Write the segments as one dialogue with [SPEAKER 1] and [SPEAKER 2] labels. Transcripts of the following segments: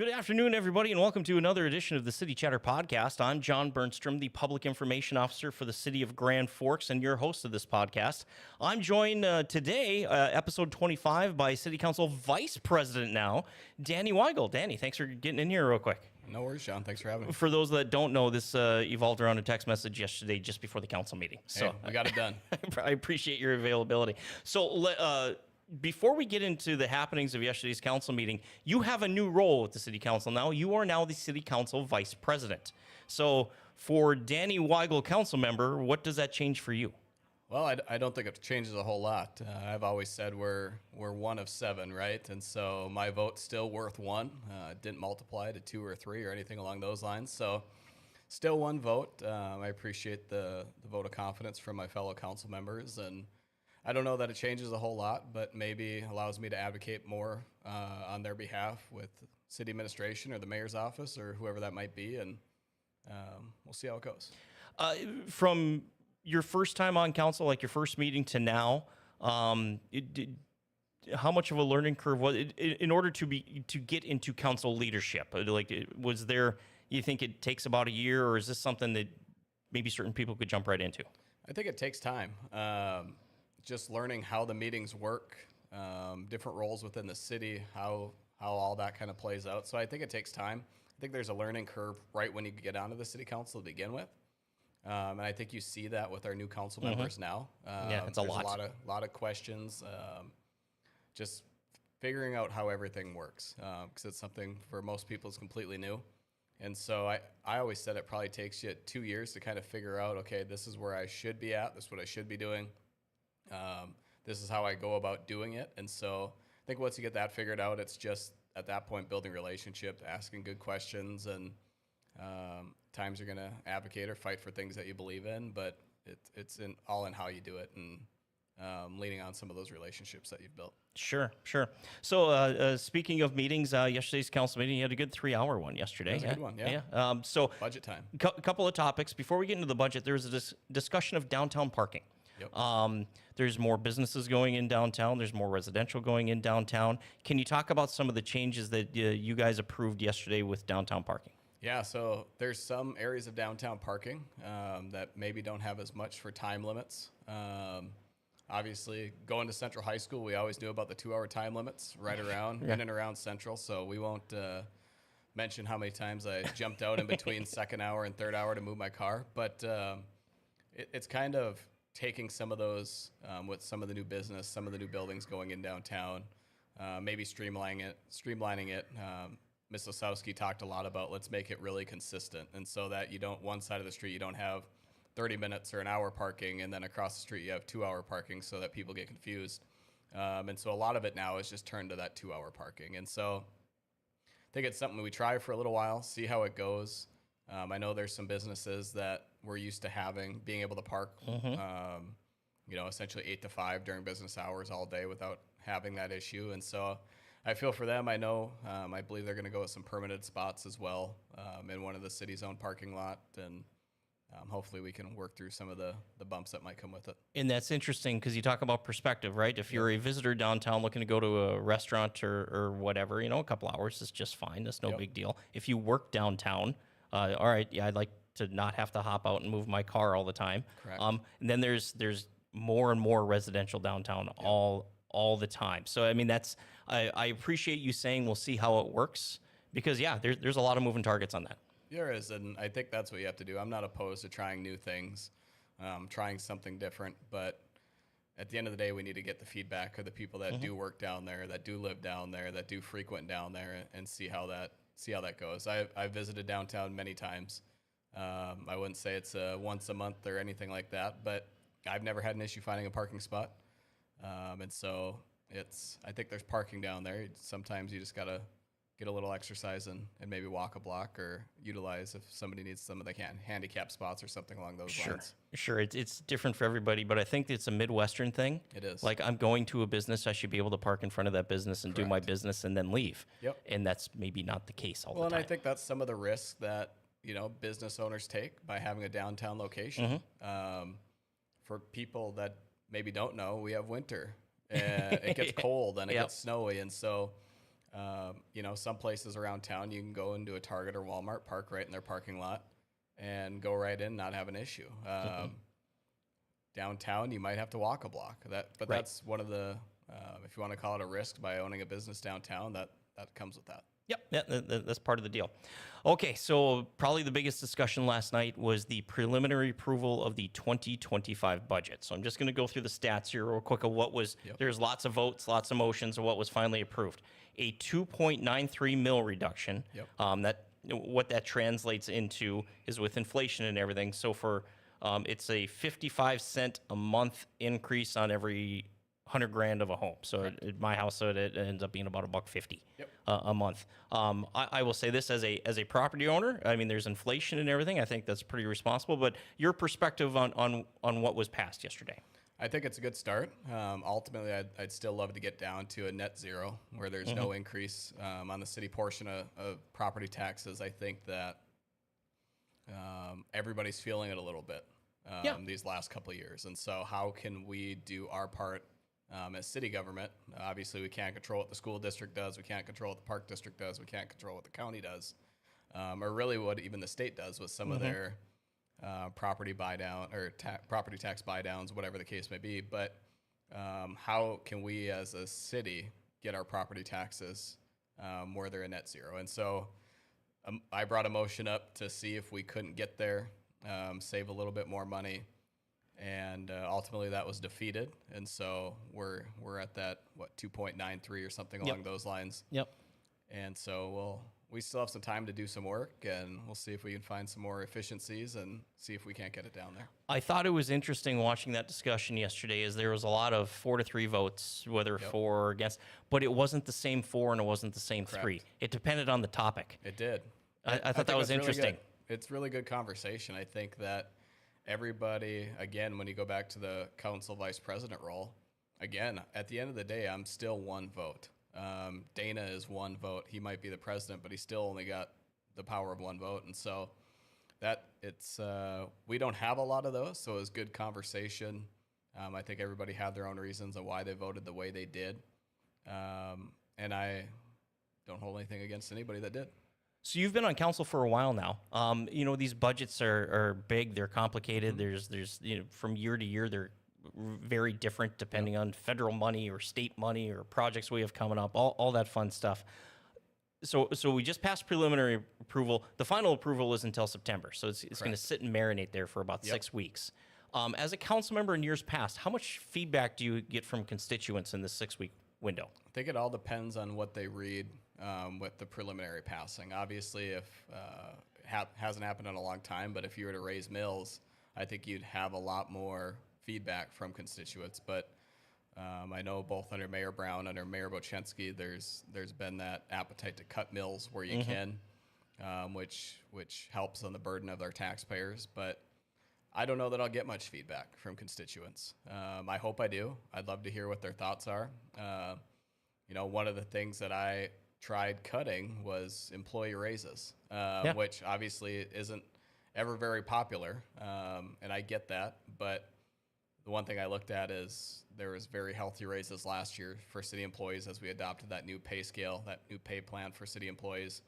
[SPEAKER 1] Good afternoon, everybody, and welcome to another edition of the City Chatter Podcast. I'm John Bernstrom, the Public Information Officer for the City of Grand Forks, and your host of this podcast. I'm joined today, episode 25, by City Council Vice President now, Danny Weigel. Danny, thanks for getting in here real quick.
[SPEAKER 2] No worries, John. Thanks for having me.
[SPEAKER 1] For those that don't know, this evolved around a text message yesterday just before the council meeting. So
[SPEAKER 2] hey, we got it done.
[SPEAKER 1] I appreciate your availability. So before we get into the happenings of yesterday's council meeting, you have a new role with the city council now. You are now the city council vice president. So for Danny Weigel, council member, what does that change for you?
[SPEAKER 2] Well, I don't think it changes a whole lot. I've always said we're one of seven, right? And so my vote's still worth one. It didn't multiply to 2 or 3 or anything along those lines. So still one vote. I appreciate the vote of confidence from my fellow council members, and I don't know that it changes a whole lot, but maybe allows me to advocate more on their behalf with city administration or the mayor's office or whoever that might be, and we'll see how it goes.
[SPEAKER 1] From your first time on council, like your first meeting to now, how much of a learning curve was it in order to get into council leadership? Was there? You think it takes about a year, or is this something that maybe certain people could jump right into?
[SPEAKER 2] I think it takes time. Just learning how the meetings work, different roles within the city, how all that kind of plays out. So I think it takes time. I think there's a learning curve right when you get onto the city council to begin with. And I think you see that with our new council members now.
[SPEAKER 1] Yeah, it's a lot.
[SPEAKER 2] A lot of questions, just figuring out how everything works, because it's something for most people is completely new. And so I always said it probably takes you 2 years to kind of figure out, okay, this is where I should be at, this is what I should be doing. This is how I go about doing it. And so I think once you get that figured out, it's just at that point building relationship, asking good questions, and times you're going to advocate or fight for things that you believe in, but it's all in how you do it, and leaning on some of those relationships that you've built.
[SPEAKER 1] Sure. So speaking of meetings, yesterday's council meeting, you had a good 3-hour one yesterday.
[SPEAKER 2] That was a good one, yeah.
[SPEAKER 1] So
[SPEAKER 2] budget time.
[SPEAKER 1] Couple of topics. Before we get into the budget, there was a discussion of downtown parking.
[SPEAKER 2] Yep.
[SPEAKER 1] There's more businesses going in downtown. There's more residential going in downtown. Can you talk about some of the changes that you guys approved yesterday with downtown parking?
[SPEAKER 2] Yeah, so there's some areas of downtown parking that maybe don't have as much for time limits. Obviously, going to Central High School, we always knew about the 2-hour time limits right around, in and around Central, so we won't mention how many times I jumped out in between second hour and third hour to move my car, but it's kind of taking some of those with some of the new business, some of the new buildings going in downtown, maybe streamlining it. Ms. Osowski talked a lot about let's make it really consistent, and so that you don't, one side of the street you don't have 30 minutes or an hour parking, and then across the street you have 2-hour parking, so that people get confused. And so a lot of it now is just turned to that 2-hour parking, and so I think it's something we try for a little while, see how it goes. I know there's some businesses that we're used to being able to park, essentially 8 to 5 during business hours all day without having that issue. And so I feel for them. I know, I believe they're going to go with some permanent spots as well in one of the city's own parking lot. And hopefully we can work through some of the bumps that might come with it.
[SPEAKER 1] And that's interesting because you talk about perspective, right? If you're a visitor downtown looking to go to a restaurant or whatever, a couple hours is just fine. That's no big deal. If you work downtown, all right, yeah, I'd like to not have to hop out and move my car all the time.
[SPEAKER 2] Correct.
[SPEAKER 1] And then there's more and more residential downtown all the time. So I mean, I appreciate you saying we'll see how it works, because there's a lot of moving targets on that.
[SPEAKER 2] There is, and I think that's what you have to do. I'm not opposed to trying new things, trying something different, but at the end of the day, we need to get the feedback of the people that do work down there, that do live down there, that do frequent down there, and see how that goes. I've visited downtown many times. I wouldn't say it's once a month or anything like that, but I've never had an issue finding a parking spot. And so I think there's parking down there. Sometimes you just got to get a little exercise and maybe walk a block, or utilize if somebody needs some of the handicap spots or something along those lines.
[SPEAKER 1] Sure. It's different for everybody, but I think it's a Midwestern thing.
[SPEAKER 2] It is.
[SPEAKER 1] Like, I'm going to a business, I should be able to park in front of that business and do my business and then leave.
[SPEAKER 2] Yep.
[SPEAKER 1] And that's maybe not the case all the
[SPEAKER 2] Well,
[SPEAKER 1] time.
[SPEAKER 2] and I think that's some of the risks that, business owners take by having a downtown location. For people that maybe don't know, we have winter. It gets cold and it gets snowy, and so Some places around town, you can go into a Target or Walmart, park right in their parking lot, and go right in, not have an issue. Downtown, you might have to walk a block. But
[SPEAKER 1] Right.
[SPEAKER 2] that's one of the, if you want to call it a risk by owning a business downtown, that comes with that.
[SPEAKER 1] Yep, yeah, that's part of the deal. Okay, so probably the biggest discussion last night was the preliminary approval of the 2025 budget. So I'm just going to go through the stats here real quick of what was,
[SPEAKER 2] Yep.
[SPEAKER 1] there's lots of votes, lots of motions of what was finally approved. A 2.93 mil reduction.
[SPEAKER 2] Yep.
[SPEAKER 1] What that translates into is with inflation and everything. So it's a 55 cent a month increase on every 100 grand of a home. So at my house, it ends up being about $1.50
[SPEAKER 2] Yep.
[SPEAKER 1] a month. I will say this as a property owner. I mean, there's inflation and everything. I think that's pretty responsible. But your perspective on what was passed yesterday?
[SPEAKER 2] I think it's a good start. Ultimately, I'd still love to get down to a net zero where there's no increase on the city portion of property taxes. I think that everybody's feeling it a little bit these last couple of years. And so how can we do our part as city government? Obviously, we can't control what the school district does. We can't control what the park district does. We can't control what the county does, or really what even the state does with some of their property buy down or property tax buy downs, whatever the case may be. But how can we as a city get our property taxes where they're a net zero? And so I brought a motion up to see if we couldn't get there, save a little bit more money. And ultimately that was defeated. And so we're at that, 2.93 or something along those lines.
[SPEAKER 1] Yep.
[SPEAKER 2] And so we still have some time to do some work, and we'll see if we can find some more efficiencies and see if we can't get it down there.
[SPEAKER 1] I thought it was interesting watching that discussion yesterday, as there was a lot of 4-3 votes, whether for or against, but it wasn't the same 4 and it wasn't the same 3. It depended on the topic.
[SPEAKER 2] It did.
[SPEAKER 1] I thought that
[SPEAKER 2] think
[SPEAKER 1] was
[SPEAKER 2] it's really
[SPEAKER 1] interesting.
[SPEAKER 2] good. It's really good conversation. I think that everybody, again, when you go back to the council vice president role, again, at the end of the day, I'm still one vote. Dana is one vote. He might be the president, but he still only got the power of one vote. And so we don't have a lot of those. So it was good conversation. I think everybody had their own reasons on why they voted the way they did. And I don't hold anything against anybody that did.
[SPEAKER 1] So you've been on council for a while now. These budgets are big. They're complicated. There's from year to year, they're very different depending on federal money or state money or projects we have coming up, all that fun stuff. So we just passed preliminary approval. The final approval is until September. So it's going to sit and marinate there for about 6 weeks. As a council member in years past, how much feedback do you get from constituents in this 6-week window?
[SPEAKER 2] I think it all depends on what they read with the preliminary passing. Obviously, if hasn't happened in a long time, but if you were to raise mills, I think you'd have a lot more feedback from constituents. But I know both under Mayor Brown, under Mayor Bochensky, there's been that appetite to cut mills where you can, which helps on the burden of their taxpayers. But I don't know that I'll get much feedback from constituents. I hope I do. I'd love to hear what their thoughts are. One of the things that I tried cutting was employee raises, which obviously isn't ever very popular, and I get that. But the one thing I looked at is there was very healthy raises last year for city employees as we adopted that new pay scale, that new pay plan for city employees.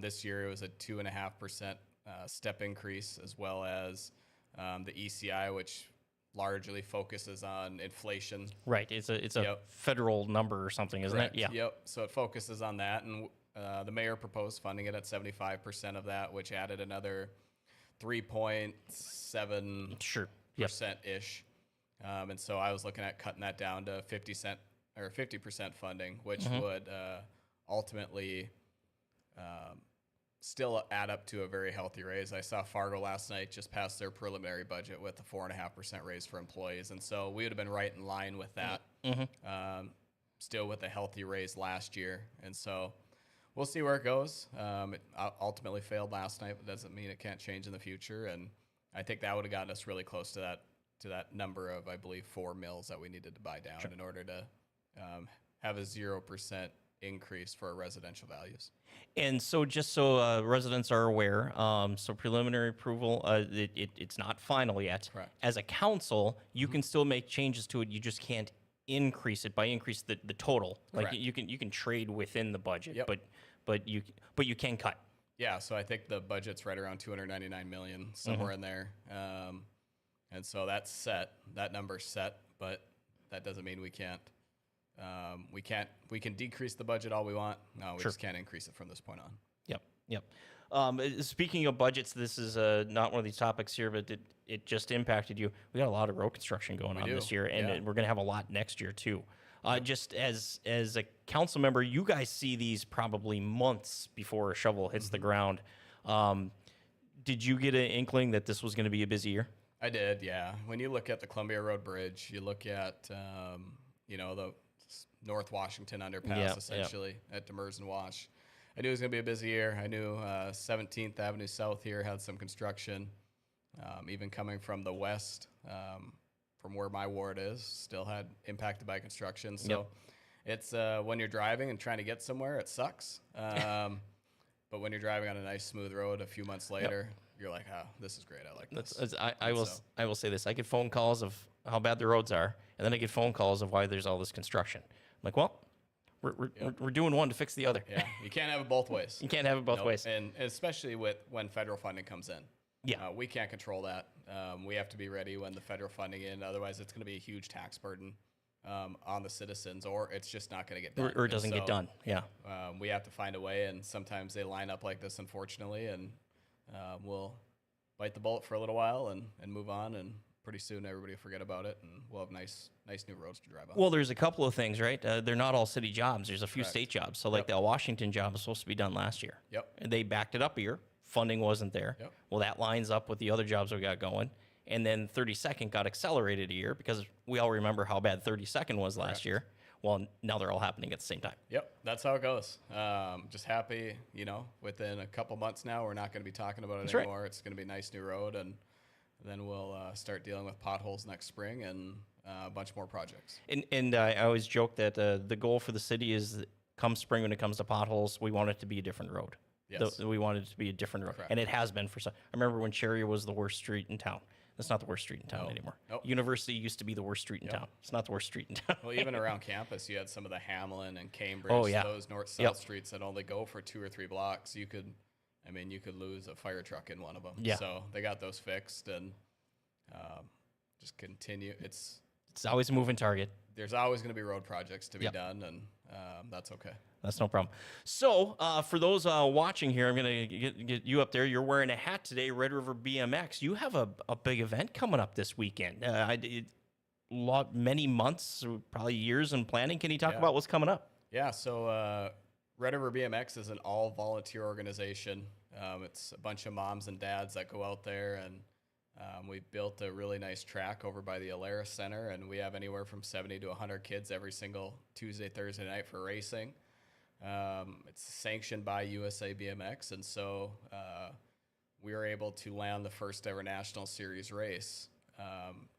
[SPEAKER 2] This year it was a 2.5% step increase, as well as the ECI, which largely focuses on inflation.
[SPEAKER 1] Right. It's a federal number or something, isn't it? Yeah.
[SPEAKER 2] Yep. So it focuses on that, and the mayor proposed funding it at 75% of that, which added another 3.7% ish. And so I was looking at cutting that down to 50% funding, which would ultimately still add up to a very healthy raise. I saw Fargo last night just passed their preliminary budget with a 4.5% raise for employees. And so we would have been right in line with that, still with a healthy raise last year. And so we'll see where it goes. It ultimately failed last night, but doesn't mean it can't change in the future. And I think that would have gotten us really close to that number of, I believe, 4 mills that we needed to buy down in order to have a 0% increase for our residential values.
[SPEAKER 1] And so just so residents are aware, so preliminary approval, it's not final yet.
[SPEAKER 2] Correct.
[SPEAKER 1] As a council, you can still make changes to it. You just can't increase it by increase the total. Like
[SPEAKER 2] Correct.
[SPEAKER 1] you can trade within the budget,
[SPEAKER 2] Yep.
[SPEAKER 1] but you can cut.
[SPEAKER 2] Yeah, so I think the budget's right around 299 million, somewhere in there. And so that's set. That number's set, but that doesn't mean we can't. We can decrease the budget all we want. No, we just can't increase it from this point on.
[SPEAKER 1] Yep, yep. Speaking of budgets, this is not one of these topics here, but it just impacted you. We got a lot of road construction going on this year, and we're going to have a lot next year too. Just as a council member, you guys see these probably months before a shovel hits the ground. Did you get an inkling that this was going to be a busy year?
[SPEAKER 2] I did, yeah. When you look at the Columbia Road Bridge, you look at the North Washington underpass, essentially at Demers and Wash. I knew it was going to be a busy year. I knew 17th Avenue South here had some construction. Even coming from the west, from where my ward is, still had impacted by construction. So it's when you're driving and trying to get somewhere, it sucks. But when you're driving on a nice smooth road a few months later, you're like, oh, this is great. I like this.
[SPEAKER 1] I will say this. I get phone calls of how bad the roads are, and then I get phone calls of why there's all this construction. I'm like, well, we're doing one to fix the other.
[SPEAKER 2] Yeah, you can't have it both ways.
[SPEAKER 1] You can't have it both ways.
[SPEAKER 2] And especially when federal funding comes in.
[SPEAKER 1] Yeah.
[SPEAKER 2] We can't control that. We have to be ready when the federal funding in. Otherwise, it's going to be a huge tax burden on the citizens, or it's just not going to get done.
[SPEAKER 1] Or it doesn't get done. Yeah.
[SPEAKER 2] We have to find a way, and sometimes they line up like this, unfortunately, and we'll bite the bullet for a little while and move on, and pretty soon everybody will forget about it, and we'll have nice new roads to drive on.
[SPEAKER 1] Well, there's a couple of things, right? They're not all city jobs. There's a few state jobs. So like the Washington job was supposed to be done last year.
[SPEAKER 2] Yep.
[SPEAKER 1] And they backed it up a year. Funding wasn't there.
[SPEAKER 2] Yep.
[SPEAKER 1] Well, that lines up with the other jobs we got going. And then 32nd got accelerated a year because we all remember how bad 32nd was last year. Well, now they're all happening at the same time.
[SPEAKER 2] Yep, that's how it goes. Just happy, within a couple months now, we're not going to be talking about it anymore. Right. It's going to be a nice new road, and then we'll start dealing with potholes next spring and a bunch more projects.
[SPEAKER 1] And I always joke that the goal for the city is come spring when it comes to potholes, we want it to be a different road.
[SPEAKER 2] Yes.
[SPEAKER 1] We want it to be a different road. Correct. And it has been for some. I remember when Cherry was the worst street in town. That's not the worst street in town anymore.
[SPEAKER 2] Nope.
[SPEAKER 1] University used to be the worst street in town. It's not the worst street in town.
[SPEAKER 2] Well, even around campus, you had some of the Hamlin and Cambridge, those north-south streets that only go for 2 or 3 blocks. You could lose a fire truck in one of them.
[SPEAKER 1] Yeah.
[SPEAKER 2] So they got those fixed, and just continue. It's
[SPEAKER 1] always a moving target.
[SPEAKER 2] There's always going to be road projects to be done, and that's okay.
[SPEAKER 1] That's no problem. So for those watching here, I'm going to get you up there. You're wearing a hat today, Red River BMX. You have a big event coming up this weekend. Many months, probably years in planning. Can you talk about what's coming up?
[SPEAKER 2] Yeah, so Red River BMX is an all-volunteer organization. It's a bunch of moms and dads that go out there, and we built a really nice track over by the Alaris Center, and we have anywhere from 70 to 100 kids every single Tuesday, Thursday night for racing. It's sanctioned by USA BMX, and so we were able to land the first ever National Series race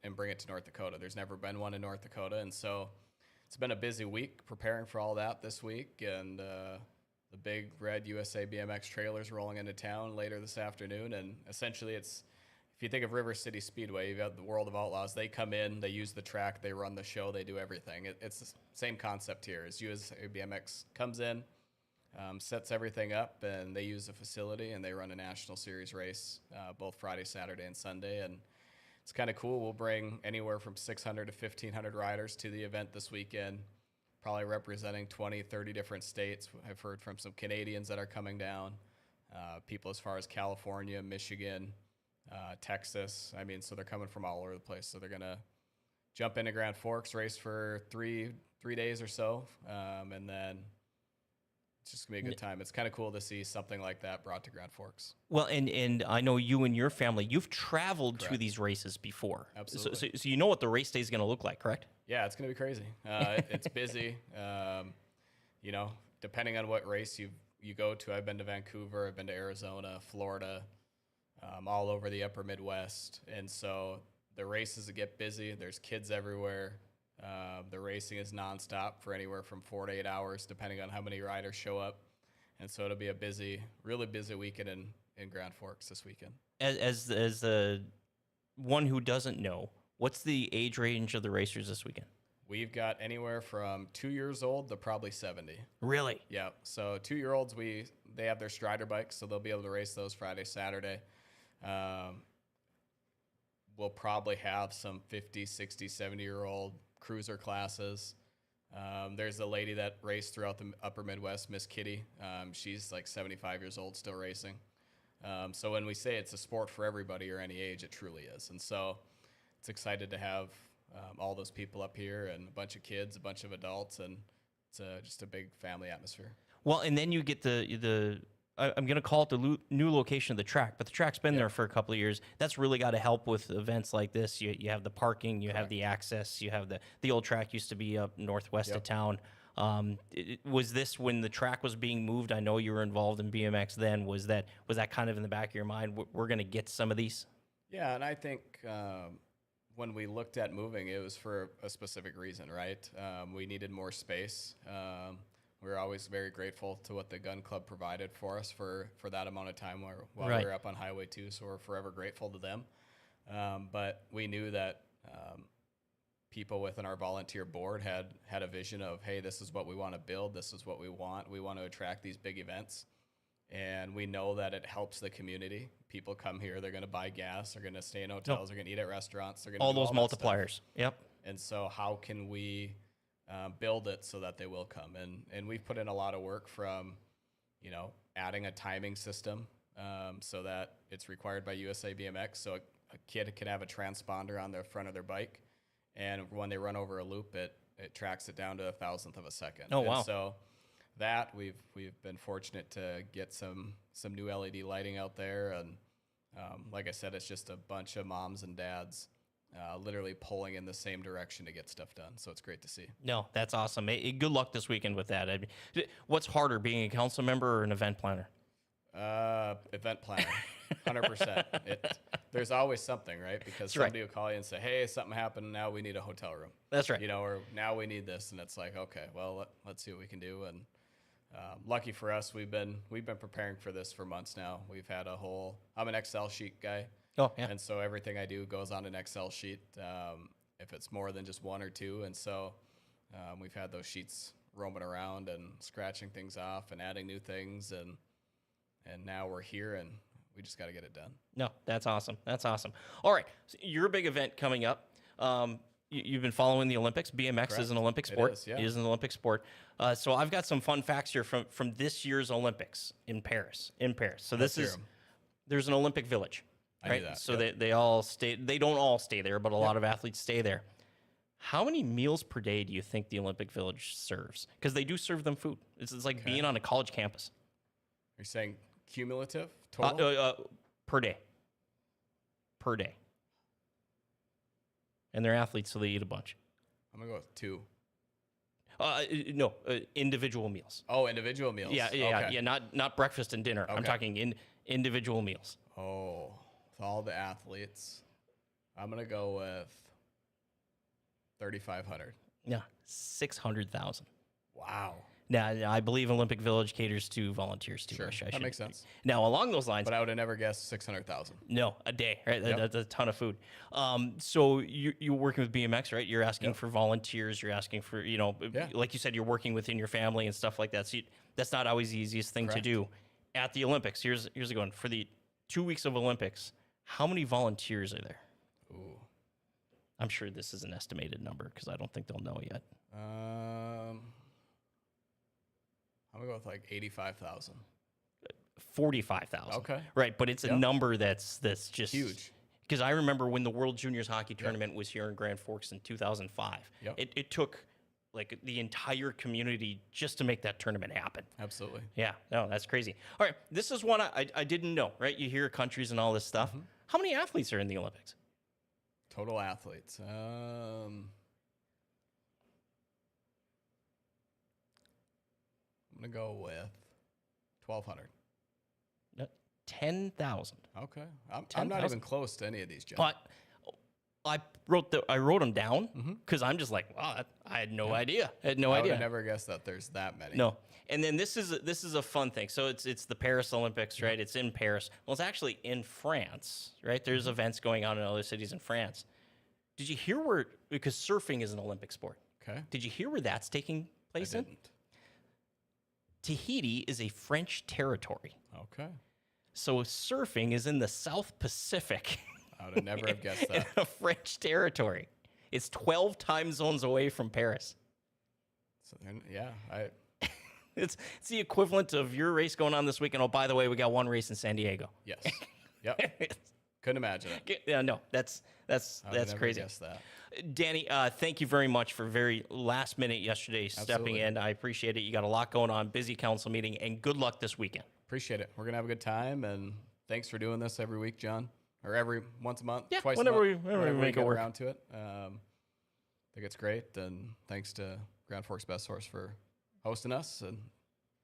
[SPEAKER 2] and bring it to North Dakota. There's never been one in North Dakota, and so it's been a busy week preparing for all that this week, and the big red USA BMX trailer's rolling into town later this afternoon, and essentially it's, if you think of River City Speedway, you've got the World of Outlaws. They come in, they use the track, they run the show, they do everything. It's the same concept here. As USA BMX comes in, sets everything up, and they use the facility, and they run a National Series race both Friday, Saturday, and Sunday. And it's kind of cool. We'll bring anywhere from 600 to 1,500 riders to the event this weekend, probably representing 20, 30 different states. I've heard from some Canadians that are coming down, people as far as California, Michigan, Texas. So they're coming from all over the place. So they're going to jump into Grand Forks, race for three days or so, and then it's just going to be a good time. It's kind of cool to see something like that brought to Grand Forks.
[SPEAKER 1] Well, and I know you and your family, you've traveled to these races before.
[SPEAKER 2] Absolutely.
[SPEAKER 1] So you know what the race day is going to look like, correct?
[SPEAKER 2] Yeah, it's going to be crazy. It's busy. Depending on what race you go to. I've been to Vancouver, I've been to Arizona, Florida, all over the upper Midwest. And so the races get busy. There's kids everywhere. The racing is nonstop for anywhere from 4 to 8 hours, depending on how many riders show up. And so it'll be a really busy weekend in Grand Forks this weekend. As
[SPEAKER 1] one who doesn't know, what's the age range of the racers this weekend?
[SPEAKER 2] We've got anywhere from 2 years old to probably 70.
[SPEAKER 1] Really?
[SPEAKER 2] Yeah. So 2-year-olds, they have their Strider bikes, so they'll be able to race those Friday, Saturday. We'll probably have some 50, 60, 70-year-old cruiser classes. There's a lady that raced throughout the upper Midwest, Miss Kitty. She's like 75 years old, still racing. So when we say it's a sport for everybody or any age, it truly is. And so it's excited to have all those people up here and a bunch of kids, a bunch of adults, and it's just a big family atmosphere.
[SPEAKER 1] Well, and then you get I'm going to call it the new location of the track, but the track's been there for a couple of years. That's really got to help with events like this. You have the parking, you have the access, you have the old track used to be up northwest of town. Was this when the track was being moved? I know you were involved in BMX then. Was that kind of in the back of your mind? We're going to get some of these?
[SPEAKER 2] Yeah, and I think when we looked at moving, it was for a specific reason, right? We needed more space. We're always very grateful to what the gun club provided for us for that amount of time while we were up on Highway 2, so we're forever grateful to them. But we knew that people within our volunteer board had a vision of, hey, this is what we want to build, this is what we want to attract these big events. And we know that it helps the community. People come here, they're going to buy gas, they're going to stay in hotels, they're going to eat at restaurants, they're going to
[SPEAKER 1] all
[SPEAKER 2] do
[SPEAKER 1] those
[SPEAKER 2] all that
[SPEAKER 1] multipliers.
[SPEAKER 2] stuff.
[SPEAKER 1] Yep.
[SPEAKER 2] And so how can we build it so that they will come? And we've put in a lot of work from, adding a timing system so that it's required by USA BMX. So a kid can have a transponder on the front of their bike, and when they run over a loop, it tracks it down to 1,000th of a second.
[SPEAKER 1] Oh, wow.
[SPEAKER 2] And so that we've been fortunate to get some new LED lighting out there, and like I said, it's just a bunch of moms and dads literally pulling in the same direction to get stuff done. So it's great to see.
[SPEAKER 1] No, that's awesome. Good luck this weekend with that. What's harder, being a council member or an event planner?
[SPEAKER 2] Event planner, 100%. There's always something, right? Because somebody will call you and say, hey, something happened, now we need a hotel room.
[SPEAKER 1] That's right.
[SPEAKER 2] Or now we need this, and it's like, okay, well, let's see what we can do. And lucky for us, we've been preparing for this for months now. We've had I'm an Excel sheet guy.
[SPEAKER 1] Oh, yeah.
[SPEAKER 2] And so everything I do goes on an Excel sheet, if it's more than just one or two. And so we've had those sheets roaming around and scratching things off and adding new things. And now we're here, and we just got to get it done.
[SPEAKER 1] No, that's awesome. That's awesome. All right. So your big event coming up. You've been following the Olympics. BMX
[SPEAKER 2] Correct.
[SPEAKER 1] is an Olympic sport.
[SPEAKER 2] It
[SPEAKER 1] is an Olympic sport. So I've got some fun facts here from this year's Olympics in Paris. So there's an Olympic village.
[SPEAKER 2] I
[SPEAKER 1] right?
[SPEAKER 2] knew that.
[SPEAKER 1] So
[SPEAKER 2] Yep.
[SPEAKER 1] they all stay. They don't all stay there, but a lot of athletes stay there. How many meals per day do you think the Olympic Village serves? Because they do serve them food. It's like being on a college campus.
[SPEAKER 2] You're saying cumulative total?
[SPEAKER 1] Per day. Per day. And they're athletes, so they eat a bunch.
[SPEAKER 2] I'm gonna go with 2.
[SPEAKER 1] No, individual meals.
[SPEAKER 2] Oh, individual meals.
[SPEAKER 1] Yeah. Not breakfast and dinner. I'm talking individual meals.
[SPEAKER 2] Oh, with all the athletes, I'm gonna go with 3,500.
[SPEAKER 1] Yeah, 600,000.
[SPEAKER 2] Wow.
[SPEAKER 1] Now, I believe Olympic Village caters to volunteers too.
[SPEAKER 2] Sure, that makes sense.
[SPEAKER 1] Now, along those lines,
[SPEAKER 2] But I would have never guessed 600,000.
[SPEAKER 1] no, a day, right?
[SPEAKER 2] Yep.
[SPEAKER 1] That's a ton of food. So you're working with BMX, right? You're asking for volunteers. You're asking for, like you said, you're working within your family and stuff like that. So that's not always the easiest thing to do. At the Olympics, here's a going. For the 2 weeks of Olympics, how many volunteers are there?
[SPEAKER 2] Ooh.
[SPEAKER 1] I'm sure this is an estimated number because I don't think they'll know yet.
[SPEAKER 2] I'm gonna go with like 85,000.
[SPEAKER 1] 45,000.
[SPEAKER 2] Okay.
[SPEAKER 1] Right, but it's a number that's just
[SPEAKER 2] Huge.
[SPEAKER 1] Because I remember when the World Juniors Hockey Tournament was here in Grand Forks in 2005.
[SPEAKER 2] Yep.
[SPEAKER 1] It took like the entire community just to make that tournament happen.
[SPEAKER 2] Absolutely.
[SPEAKER 1] Yeah, no, that's crazy. All right, this is one I didn't know, right? You hear countries and all this stuff. How many athletes are in the Olympics?
[SPEAKER 2] Total athletes. I'm gonna go with 1,200.
[SPEAKER 1] 10,000.
[SPEAKER 2] Okay. I'm not even close to any of these, John.
[SPEAKER 1] But I wrote them down because I'm just like, wow, I had no idea. I had no
[SPEAKER 2] I would
[SPEAKER 1] idea.
[SPEAKER 2] have never guessed that there's that many.
[SPEAKER 1] No. And then this is a fun thing. So it's the Paris Olympics, right? It's in Paris. Well, it's actually in France, right? There's events going on in other cities in France. Did you hear because surfing is an Olympic sport?
[SPEAKER 2] Okay.
[SPEAKER 1] Did you hear where that's taking
[SPEAKER 2] I
[SPEAKER 1] place in?
[SPEAKER 2] didn't.
[SPEAKER 1] Tahiti is a French territory.
[SPEAKER 2] Okay.
[SPEAKER 1] So surfing is in the South Pacific.
[SPEAKER 2] I would have never have guessed
[SPEAKER 1] in
[SPEAKER 2] that.
[SPEAKER 1] a French territory. It's 12 time zones away from Paris.
[SPEAKER 2] So then, yeah,
[SPEAKER 1] It's the equivalent of your race going on this weekend. Oh, by the way, we got one race in San Diego.
[SPEAKER 2] yes. Yep. Couldn't imagine it.
[SPEAKER 1] Yeah, no, that's
[SPEAKER 2] I would never
[SPEAKER 1] crazy.
[SPEAKER 2] guess that.
[SPEAKER 1] Danny, thank you very much for very last minute yesterday stepping
[SPEAKER 2] Absolutely.
[SPEAKER 1] in. I appreciate it. You got a lot going on, busy council meeting, and good luck this weekend.
[SPEAKER 2] Appreciate it. We're gonna have a good time, and thanks for doing this every week, John, or once a month,
[SPEAKER 1] Yeah,
[SPEAKER 2] twice
[SPEAKER 1] whenever
[SPEAKER 2] a month,
[SPEAKER 1] we make it
[SPEAKER 2] get
[SPEAKER 1] work.
[SPEAKER 2] around to it. I think it's great, and thanks to Grand Forks Best Horse for hosting us, and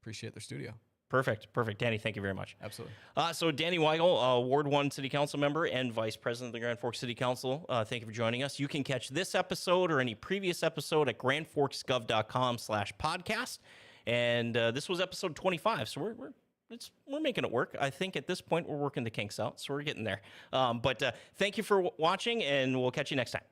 [SPEAKER 2] appreciate their studio.
[SPEAKER 1] Perfect. Danny, thank you very much.
[SPEAKER 2] Absolutely.
[SPEAKER 1] So Danny Weigel, Ward 1 City Council member and Vice President of the Grand Forks City Council, thank you for joining us. You can catch this episode or any previous episode at grandforksgov.com/podcast. And this was episode 25, so we're making it work. I think at this point we're working the kinks out, so we're getting there. But thank you for watching, and we'll catch you next time.